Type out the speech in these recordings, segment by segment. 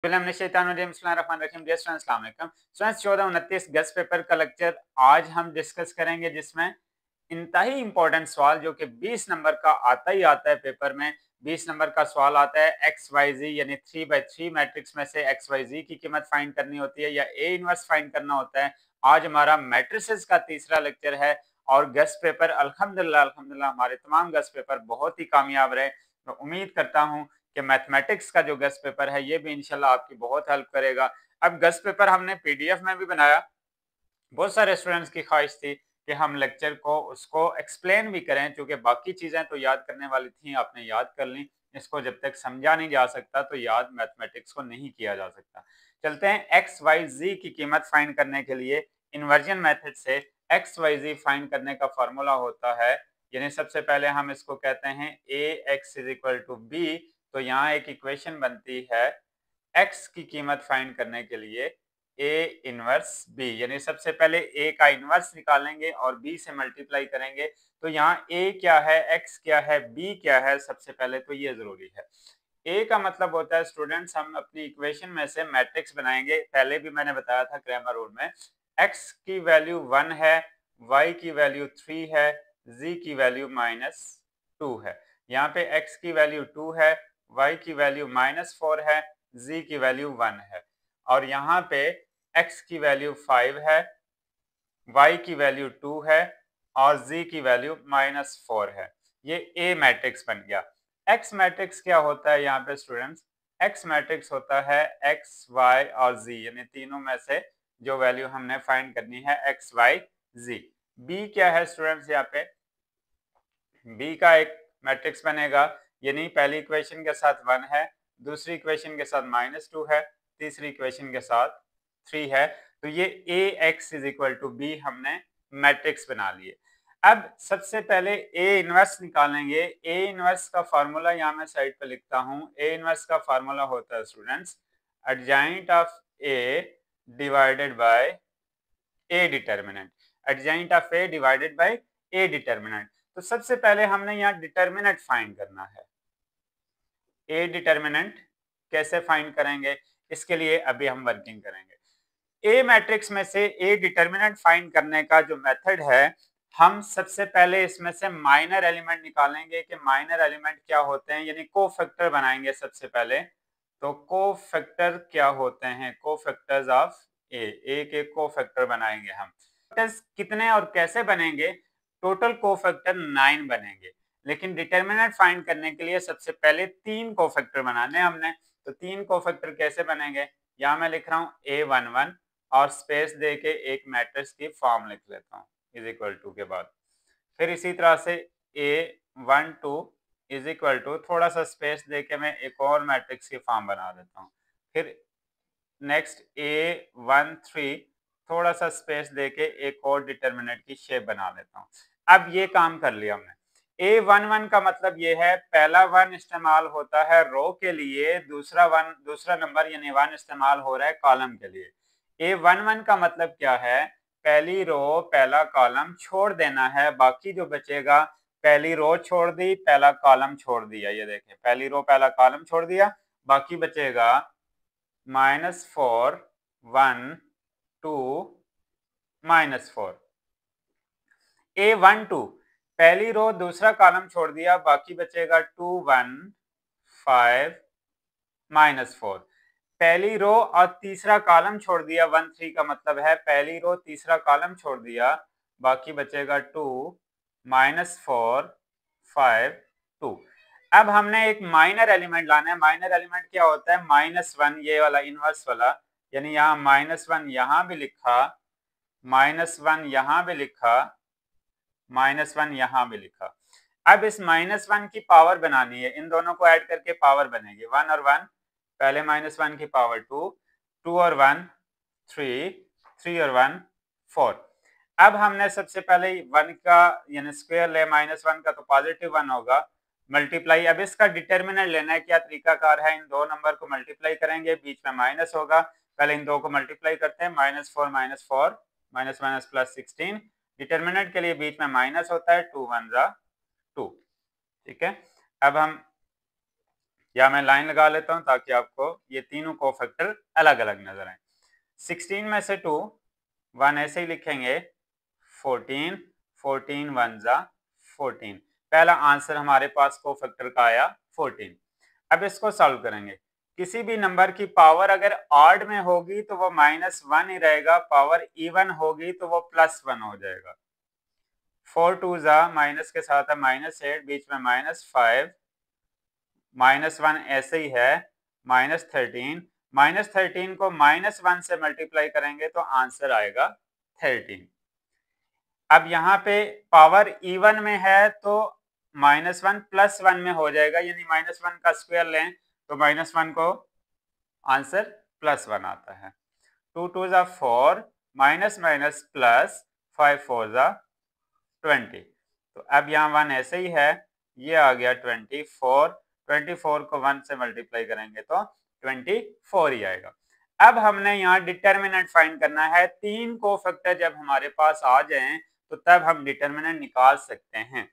Students 14-29 guest paper का lecture आज हम डिस्कस करेंगे, जिसमें इंतहाई इंपॉर्टेंट सवाल जो कि 20 नंबर का आता ही आता है पेपर में। 20 नंबर का सवाल आता है एक्स वाई जी यानी 3/3 मैट्रिक्स में से एक्स वाई जी की कीमत फाइंड करनी होती है या ए इनवर्स फाइंड करना होता है। आज हमारा मैट्रिसेस का तीसरा लेक्चर है और गेस्ट पेपर अल्हम्दुलिल्लाह हमारे तमाम गेस्ट पेपर बहुत ही कामयाब रहे। तो उम्मीद करता हूँ कि मैथमेटिक्स का जो गेस्ट पेपर है ये भी इंशाल्लाह आपकी बहुत हेल्प करेगा। अब गेस्ट पेपर हमने पीडीएफ में भी बनाया। बहुत सारे स्टूडेंट्स की ख्वाहिश थी कि हम लेक्चर को उसको एक्सप्लेन भी करें, क्योंकि बाकी चीजें तो याद करने वाली थी, आपने याद कर ली। इसको जब तक समझा नहीं जा सकता तो याद मैथमेटिक्स को नहीं किया जा सकता। चलते हैं एक्स वाई जी की कीमत फाइंड करने के लिए इन्वर्जन मेथड से। एक्स वाई जी फाइंड करने का फॉर्मूला होता है, यानी सबसे पहले हम इसको कहते हैं A X is equal to B. तो यहाँ एक इक्वेशन बनती है x की कीमत फाइंड करने के लिए a इनवर्स b, यानी सबसे पहले a का इनवर्स निकालेंगे और b से मल्टीप्लाई करेंगे। तो यहाँ a क्या है, x क्या है, b क्या है, सबसे पहले तो ये जरूरी है। a का मतलब होता है स्टूडेंट्स, हम अपनी इक्वेशन में से मैट्रिक्स बनाएंगे। पहले भी मैंने बताया था क्रैमर रूल में, x की वैल्यू 1 है, y की वैल्यू 3 है, z की वैल्यू -2 है। यहाँ पे x की वैल्यू 2 है, y की वैल्यू -4 है, z की वैल्यू 1 है और यहाँ पे x की वैल्यू 5 है, y की वैल्यू 2 है और z की वैल्यू -4 है। ये A मैट्रिक्स बन गया। X मैट्रिक्स क्या होता है यहाँ पे स्टूडेंट्स? X मैट्रिक्स होता है x, y और z, यानी तीनों में से जो वैल्यू हमने फाइंड करनी है x, y, z। B क्या है स्टूडेंट्स? यहाँ पे B का एक मैट्रिक्स बनेगा, यानी पहली इक्वेशन के साथ 1 है, दूसरी इक्वेशन के साथ -2 है, तीसरी इक्वेशन के साथ 3 है। तो ये Ax is equal to B हमने मैट्रिक्स बना लिए। अब सबसे पहले A इनवर्स निकालेंगे। A इनवर्स का फार्मूला यहाँ मैं साइड पे लिखता हूँ। A इनवर्स का फार्मूला होता है students adjoint of A divided by A determinant. Adjoint of A divided by A determinant. तो सबसे पहले हमने यहाँ डिटर्मिनेंट फाइंड करना है। ए डिटर्मिनेंट कैसे फाइंड करेंगे, इसके लिए अभी हम वर्किंग करेंगे। ए मैट्रिक्स में से ए डिटर्मिनेंट फाइंड करने का जो मेथड है, हम सबसे पहले इसमें से माइनर एलिमेंट निकालेंगे कि माइनर एलिमेंट क्या होते हैं, यानी कोफैक्टर बनाएंगे सबसे पहले। तो कोफैक्टर क्या होते हैं? कोफैक्टर्स ऑफ ए के कोफैक्टर बनाएंगे हम। कितने और कैसे बनेंगे? टोटल कोफैक्टर 9 बनेंगे, लेकिन डिटर्मिनेंट फाइंड करने के लिए सबसे पहले 3 कोफैक्टर बनाने हमने। तो 3 कोफैक्टर कैसे बनेंगे? यहाँ मैं लिख रहा हूँ A11 और स्पेस दे के एक मैट्रिक्स की फॉर्म लिख लेता हूँ इज इक्वल टू के बाद। फिर इसी तरह से A12 इज इक्वल टू, थोड़ा सा स्पेस दे के मैं एक और मैट्रिक्स की फॉर्म बना देता हूँ। फिर नेक्स्ट A13, थोड़ा सा स्पेस देके एक और डिटर्मिनेंट की शेप बना देता हूँ। अब ये काम कर लिया हमने। A11 का मतलब ये है पहला 1 इस्तेमाल होता है रो के लिए, दूसरा नंबर यानी 1 इस्तेमाल हो रहा है कॉलम के लिए। A11 का मतलब क्या है? पहली रो पहला कॉलम छोड़ देना है, बाकी जो बचेगा, पहली रो छोड़ दी, पहला कॉलम छोड़ दिया। ये देखें, पहली रो पहला कॉलम छोड़ दिया, बाकी बचेगा -4 1 2 -4। A12 पहली रो दूसरा कॉलम छोड़ दिया, बाकी बचेगा 2 1 5 -4। पहली रो और तीसरा कॉलम छोड़ दिया, 1 3 का मतलब है पहली रो तीसरा कॉलम छोड़ दिया, बाकी बचेगा 2 -4 5 2। अब हमने एक माइनर एलिमेंट लाना है। माइनर एलिमेंट क्या होता है? -1, ये वाला इनवर्स वाला, यानी यहाँ -1 यहाँ भी लिखा, -1 यहाँ भी लिखा, -1 यहाँ भी लिखा। अब इस -1 की पावर बनानी है, इन दोनों को ऐड करके पावर बनेगी 1 और 1, पहले -1 की पावर 2, 2 और 1 3, 3 और 1 4। अब हमने सबसे पहले 1 का यानी स्क्वायर ले, -1 का तो पॉजिटिव 1 होगा, मल्टीप्लाई। अब इसका डिटर्मिनेंट लेना है। क्या तरीकाकार है? इन दो नंबर को मल्टीप्लाई करेंगे, बीच में माइनस होगा, पहले इन दो को मल्टीप्लाई करते हैं, -4 -4 माइनस प्लस 16। डिटर्मिनेंट के लिए बीच में माइनस होता है, 2 1 जा 2। ठीक है, अब हम या मैं लाइन लगा लेता हूं ताकि आपको ये तीनों कोफैक्टर अलग अलग नजर आए। 16 में से 2, 1 ऐसे ही लिखेंगे, 14, 14 1 जा 14। पहला आंसर हमारे पास कोफैक्टर का आया 14। अब इसको सॉल्व करेंगे। किसी भी नंबर की पावर अगर ऑड में होगी तो वो -1 ही रहेगा, पावर इवन होगी तो वो +1 हो जाएगा। 4 2 जा माइनस के साथ है -8, बीच में -5, -1 ऐसे ही है, -13, -13 को -1 से मल्टीप्लाई करेंगे तो आंसर आएगा 13। अब यहाँ पे पावर इवन में है तो -1 +1 में हो जाएगा, यानी -1 का स्क्वायर लें तो -1 को आंसर +1 आता है। 2 2 जा 4, माइनस माइनस प्लस, 5 4 जा 20। तो अब यहाँ 1 ऐसे ही है, ये आ गया 24, 24 को 1 से मल्टीप्लाई करेंगे तो 24 ही आएगा। अब हमने यहाँ डिटर्मिनेंट फाइंड करना है। 3 कोफैक्टर जब हमारे पास आ जाएं तो तब हम डिटर्मिनेंट निकाल सकते हैं।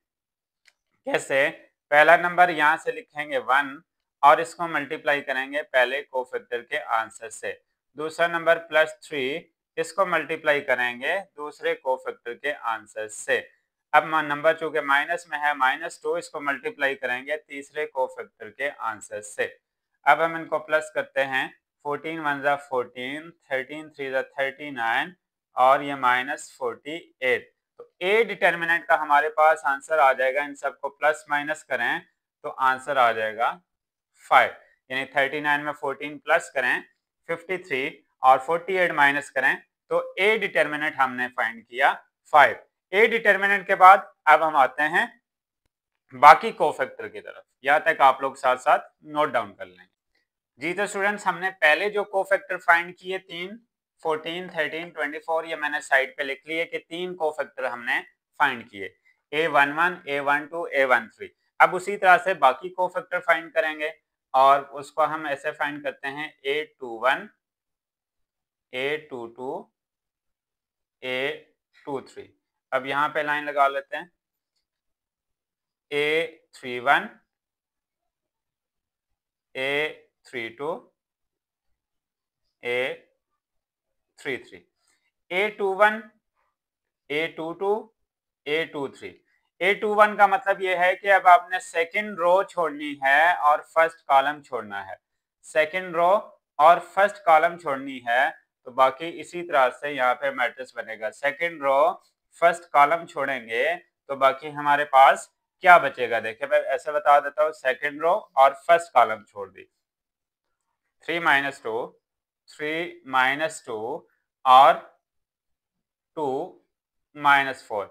कैसे? पहला नंबर यहाँ से लिखेंगे 1 और इसको मल्टीप्लाई करेंगे पहले कोफैक्टर के आंसर से। दूसरा नंबर +3, इसको मल्टीप्लाई करेंगे दूसरे कोफैक्टर के आंसर से। अब नंबर चूंकि माइनस में है, -2, इसको मल्टीप्लाई करेंगे तीसरे कोफैक्टर के आंसर से। अब हम इनको प्लस करते हैं, 14 1 जा 14, 13 3 जा 39 और ये -48। तो ए डिटर्मिनेंट का हमारे पास आंसर आ जाएगा, इन सबको प्लस माइनस करें तो आंसर आ जाएगा 5, यानी 39 में 14 प्लस करें 53 और 48 माइनस करें तो ए डिटर्मिनेंट हमने फाइंड किया 5। ए डिटर्मिनेंट के बाद अब हम आते हैं बाकी कोफैक्टर की तरफ। यहाँ तक आप लोग साथ साथ नोट डाउन कर लेंगे। जी तो स्टूडेंट्स, हमने पहले जो कोफैक्टर फाइंड किए 3, 14, 13, 24, ये मैंने साइड पे लिख लिए कि 3 कोफैक्टर हमने फाइंड किए, A11, A12, A13। अब उसी तरह से बाकी कोफैक्टर फाइंड करेंगे और उसको हम ऐसे फाइंड करते हैं, A21, A22, A23। अब यहाँ पे लाइन लगा लेते हैं, A31, A32, A33, A21, A22, A23। A21 का मतलब ये है कि अब आपने सेकंड रो छोड़नी है और फर्स्ट कॉलम छोड़ना है। सेकंड रो और फर्स्ट कॉलम छोड़नी है तो बाकी इसी तरह से यहाँ पे मैट्रिक्स बनेगा। सेकंड रो फर्स्ट कॉलम छोड़ेंगे तो बाकी हमारे पास क्या बचेगा, देखिए मैं ऐसे बता देता हूँ, सेकंड रो और फर्स्ट कॉलम छोड़ दी, 3 - 2, 3 - 2 और 2 - 4।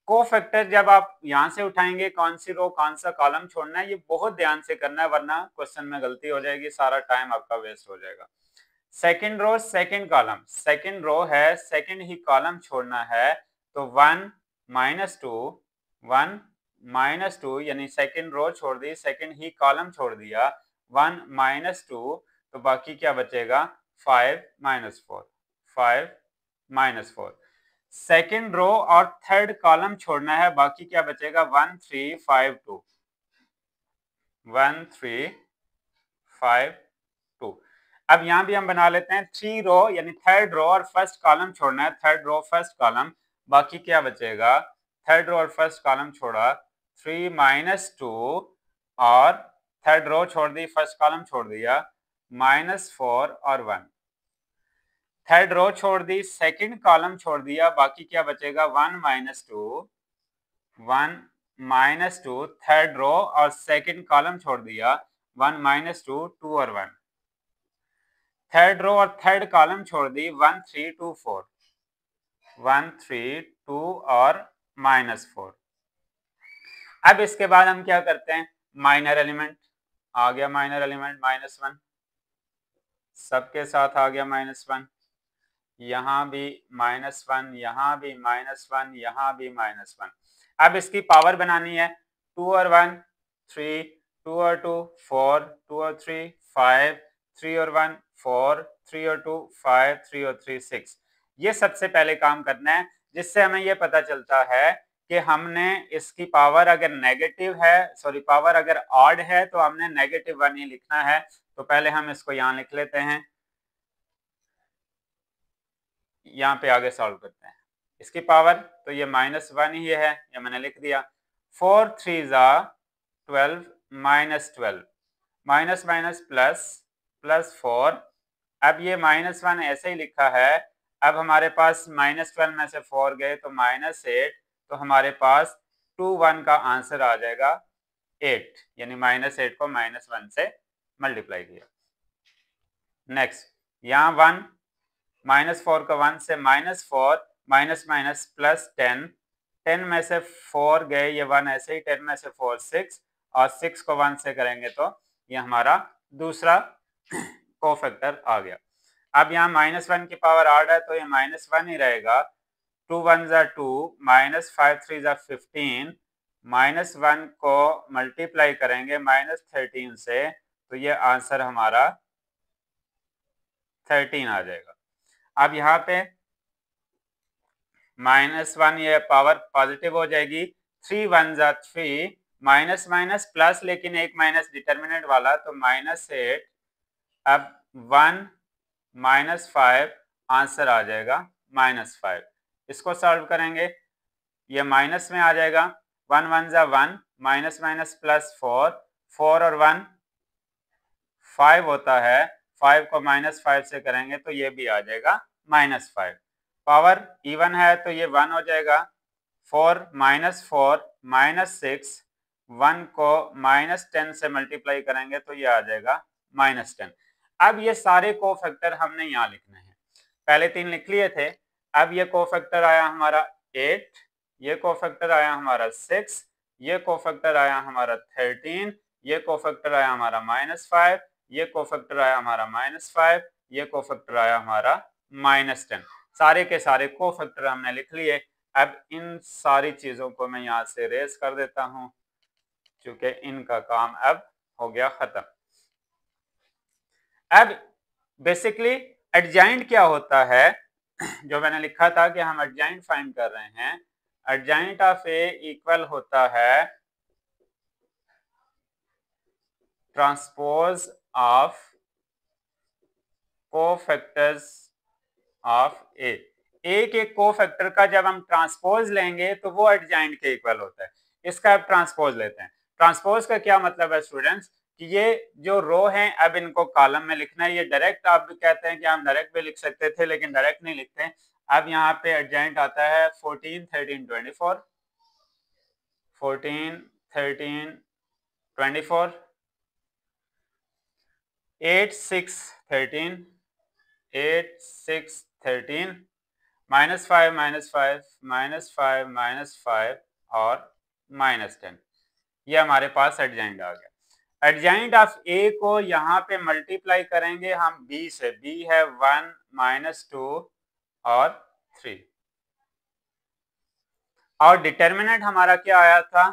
कोफैक्टर जब आप यहां से उठाएंगे, कौन सी रो कौन सा कॉलम छोड़ना है, ये बहुत ध्यान से करना है, वरना क्वेश्चन में गलती हो जाएगी, सारा टाइम आपका वेस्ट हो जाएगा। Second row second column, second row है सेकंड ही कॉलम छोड़ना है तो 1 - 2, 1 - 2 यानी सेकंड रो छोड़ दी, सेकंड ही कॉलम छोड़ दिया, 1 - 2 तो बाकी क्या बचेगा, 5 - 4, 5 - 4। सेकंड रो और थर्ड कॉलम छोड़ना है, बाकी क्या बचेगा, 1 3 5 2, 1 3 5 2। अब यहां भी हम बना लेते हैं 3 रो, यानी थर्ड रो और फर्स्ट कॉलम छोड़ना है, थर्ड रो फर्स्ट कॉलम, बाकी क्या बचेगा, थर्ड रो और फर्स्ट कॉलम छोड़ा, 3 - 2 और थर्ड रो छोड़ दी, फर्स्ट कॉलम छोड़ दिया, -4 और 1। थर्ड रो छोड़ दी, सेकंड कॉलम छोड़ दिया, बाकी क्या बचेगा, 1 - 2, 1 - 2, थर्ड रो और सेकंड कॉलम छोड़ दिया, 1 - 2, 2 और 1। थर्ड रो और थर्ड कॉलम छोड़ दी, 1 3 2 4, 1 3 2 और -4। अब इसके बाद हम क्या करते हैं, माइनर एलिमेंट आ गया, माइनर एलिमेंट -1, सबके साथ आ गया -1, यहाँ भी -1, यहाँ भी -1, यहाँ भी -1। अब इसकी पावर बनानी है, 2 और 1 3, 2 और 2 4, 2 और 3 5, 3 और 1 4, 3 और 2 5, 3 और 3 6। ये सबसे पहले काम करना है, जिससे हमें ये पता चलता है कि हमने इसकी पावर अगर नेगेटिव है, सॉरी पावर अगर ऑड है तो हमने -1 ही लिखना है। तो पहले हम इसको यहाँ लिख लेते हैं, यहाँ पे आगे सॉल्व करते हैं इसकी पावर। तो ये -1 ही है, ये मैंने लिख दिया। 4 3 12 -12 माइनस माइनस प्लस प्लस 4। अब ये -1 ऐसे ही लिखा है। अब हमारे पास -12 में से 4 गए तो -8, तो हमारे पास 21 का आंसर आ जाएगा 8, यानी -8 को -1 से मल्टीप्लाई किया। नेक्स्ट यहाँ 1 -4 का 1 से -4 माइनस माइनस प्लस 10, 10 में से 4 गए, ये 1 ऐसे ही, 10 में से 4 6, और 6 को 1 से करेंगे तो ये हमारा दूसरा कोफैक्टर आ गया। अब यहाँ -1 की पावर ऑड है तो ये -1 ही रहेगा। 2 1 2, -5 3 15, -1 को मल्टीप्लाई करेंगे -13 से, तो ये आंसर हमारा 13 आ जाएगा। अब यहाँ पे -1 ये पावर पॉजिटिव हो जाएगी। 3 1 3, माइनस माइनस प्लस, लेकिन एक माइनस डिटर्मिनेंट वाला, तो -8। अब 1 -5 आंसर आ जाएगा -5। इसको सॉल्व करेंगे, ये माइनस में आ जाएगा। 1 1 1, माइनस माइनस प्लस 4, 4 और 1 5 होता है। 5 को -5 से करेंगे तो ये भी आ जाएगा -5। पावर इवन है तो ये 1 हो जाएगा। 4 -6, 1 को -10 से मल्टीप्लाई करेंगे तो ये आ जाएगा -10। अब ये सारे कोफैक्टर हमने यहाँ लिखने हैं। पहले 3 लिख लिए थे। अब ये कोफैक्टर आया हमारा 8, ये कोफैक्टर आया हमारा 6, ये कोफैक्टर आया हमारा 13, ये कोफैक्टर आया हमारा -5, ये कोफैक्टर आया हमारा -5, ये कोफैक्टर आया हमारा -10। सारे के सारे कोफैक्टर हमने लिख लिए। अब इन सारी चीजों को मैं यहाँ से रेस कर देता हूँ, क्योंकि इनका काम अब हो गया खत्म। अब बेसिकली एडजॉइंट क्या होता है, जो मैंने लिखा था कि हम एडजॉइंट फाइंड कर रहे हैं। एडजॉइंट ऑफ ए इक्वल होता है ट्रांसपोज ऑफ कोफैक्टर्स ऑफ ए। एक एक कोफैक्टर का जब हम ट्रांसपोज लेंगे तो वो एडजॉइंट के इक्वल होता है। इसका अब ट्रांसपोज लेते हैं। ट्रांसपोज का क्या मतलब है स्टूडेंट्स, कि ये जो रो हैं अब इनको कॉलम में लिखना है। ये डायरेक्ट आप कहते हैं कि हम डायरेक्ट भी लिख सकते थे, लेकिन डायरेक्ट नहीं लिखते। अब यहाँ पे एडजॉइंट आता है 14 13 24, 14 13 24, 8 6 13, 8 6 13, -5 -5 -5 -5 और -10। ये हमारे पास एडजॉइंट आ गया। एडजॉइंट ऑफ ए को यहाँ पे मल्टीप्लाई करेंगे हम बी से। बी है 1 -2 और 3, और डिटर्मिनेंट हमारा क्या आया था,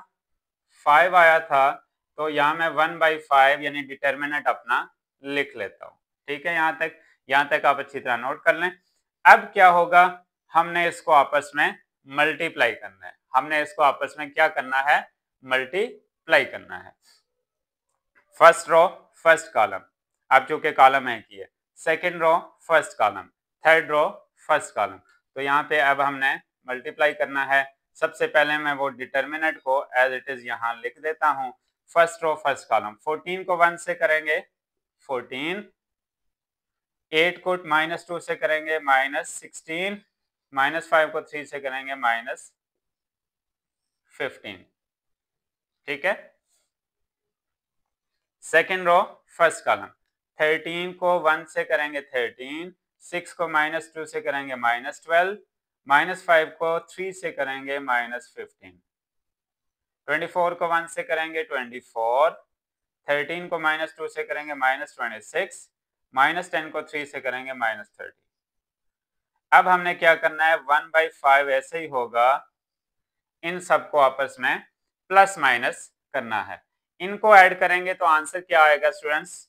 5 आया था। तो यहाँ मैं 1/5 यानी डिटर्मिनेंट अपना लिख लेता हूँ। ठीक है, यहाँ तक आप अच्छी तरह नोट कर लें। अब क्या होगा, हमने इसको आपस में मल्टीप्लाई करना है। हमने इसको आपस में क्या करना है, मल्टीप्लाई करना है। फर्स्ट रो फर्स्ट कॉलम, अब चूंकि कॉलम है कि second row first column, third row first column. तो यहाँ पे अब हमने मल्टीप्लाई करना है। सबसे पहले मैं वो डिटर्मिनेंट को एज इट इज यहाँ लिख देता हूँ। फर्स्ट रो फर्स्ट कॉलम, 14 को 1 से करेंगे 14, 8 को -2 से करेंगे -16, -5 को 3 से करेंगे -15। ठीक है, सेकेंड रो फर्स्ट कॉलम, 13 को 1 से करेंगे 13, 6 को -2 से करेंगे -12, -5 को 3 से करेंगे -15, 24 को 1 से करेंगे 24, 13 को -2 से करेंगे -26, -10 को 3 से करेंगे -30। अब हमने क्या करना है, 1/5 ऐसे ही होगा, इन सबको आपस में प्लस माइनस करना है। इनको ऐड करेंगे तो आंसर क्या आएगा स्टूडेंट्स,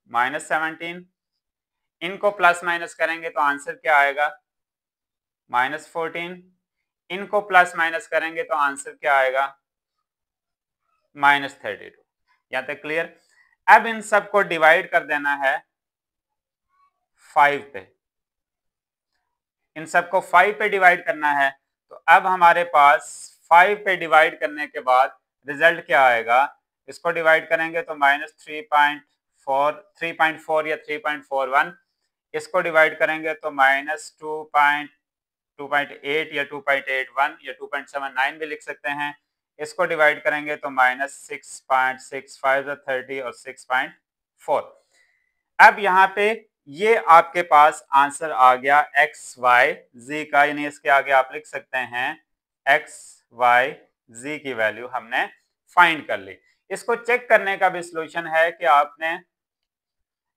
-17। इनको प्लस माइनस करेंगे तो आंसर क्या आएगा, -14। इनको प्लस माइनस करेंगे तो आंसर क्या आएगा, -32। यहाँ तक क्लियर। अब इन सबको डिवाइड कर देना है 5 पे, इन सबको 5 पे डिवाइड करना है। तो अब हमारे पास 5 पे डिवाइड करने के बाद रिजल्ट क्या आएगा, इसको डिवाइड करेंगे तो -3.4 या 3.41, इसको डिवाइड करेंगे तो -2.8 या 2.81 या 2.79 भी लिख सकते हैं। इसको डिवाइड करेंगे तो -6.65 30 और 6.4। अब यहाँ पे ये आपके पास आंसर आ गया एक्स वाई जी का, यानी इसके आगे आप लिख सकते हैं एक्स वाई जी की वैल्यू हमने फाइंड कर ली। इसको चेक करने का भी सोल्यूशन है कि आपने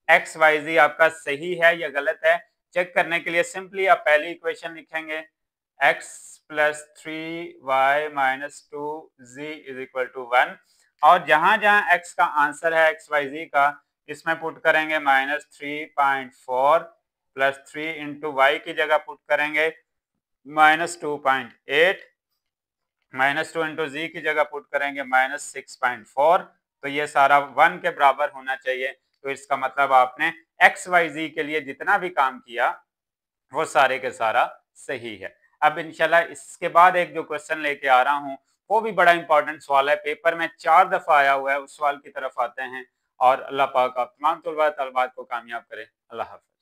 एक्स वाई जी आपका सही है या गलत है। चेक करने के लिए सिंपली आप पहली इक्वेशन लिखेंगे x plus 3y minus 2z is equal to 1, और जहां जहां x का आंसर है एक्स वाई जी का, इसमें पुट करेंगे -3.4 प्लस 3 इंटू वाई की जगह पुट करेंगे -2.8, -2 इंटू जी की जगह पुट करेंगे -6.4। तो ये सारा 1 के बराबर होना चाहिए। तो इसका मतलब आपने एक्स वाई जी के लिए जितना भी काम किया वो सारे के सारा सही है। अब इंशाल्लाह इसके बाद एक जो क्वेश्चन लेके आ रहा हूँ वो भी बड़ा इंपॉर्टेंट सवाल है, पेपर में 4 दफा आया हुआ है, उस सवाल की तरफ आते हैं। और अल्लाह पाक आप तमाम तलबात को कामयाब करे। अल्लाह हाफ़िज़।